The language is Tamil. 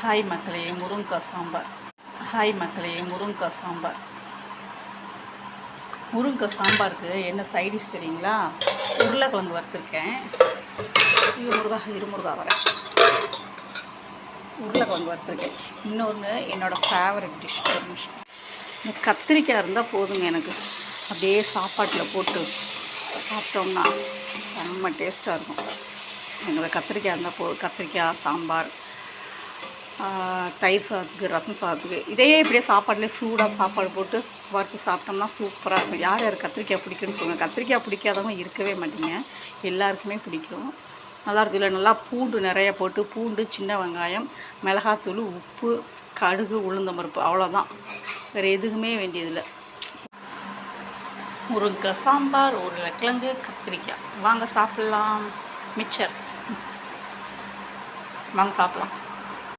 ஹாய் மக்களே, முருங்கைக்காய் சாம்பார். ஹாய் மக்களே, முருங்கைக்காய் சாம்பார். முருங்கைக்காய் சாம்பாருக்கு என்ன சைடிஷ் தெரியுங்களா? உருளைக்கிழங்கு வறுத்துருக்கேன். இருமுருகா வரேன். உருளைக்கிழங்கு வறுத்துருக்கேன். இன்னொன்று என்னோடய ஃபேவரட் டிஷ். ஒரு நிமிஷம். இந்த கத்திரிக்காய் இருந்தால் போதுங்க எனக்கு. அப்படியே சாப்பாட்டில் போட்டு சாப்பிட்டோம்னா செம்ம டேஸ்ட்டாக இருக்கும். எங்களை கத்திரிக்காய் இருந்தால் கத்திரிக்காய் சாம்பார், தயிர் சாதத்துக்கு, ரசம் சாதத்துக்கு, இதையே இப்படியே சாப்பாட்டிலே சூடாக சாப்பாடு போட்டு வறுத்து சாப்பிட்டோம்னா சூப்பராக இருக்கும். யார் யார் கத்திரிக்காய் பிடிக்குன்னு சொல்லுங்கள். கத்திரிக்காய் பிடிக்காதவங்க இருக்கவே மாட்டீங்க, எல்லாருக்குமே பிடிக்கும். நல்லாயிருக்கும். இல்லை நல்லா பூண்டு நிறைய போட்டு, பூண்டு, சின்ன வெங்காயம், மிளகாத்தூள், உப்பு, கடுகு, உளுந்தம்பருப்பு, அவ்வளோதான். வேறு எதுவுமே வேண்டியதில்லை. முருங்கைக்காய் சாம்பார், உருளைக்கிழங்கு, கத்திரிக்காய். வாங்க சாப்பிட்லாம். மிச்சர் வாங்க சாப்பிட்லாம்.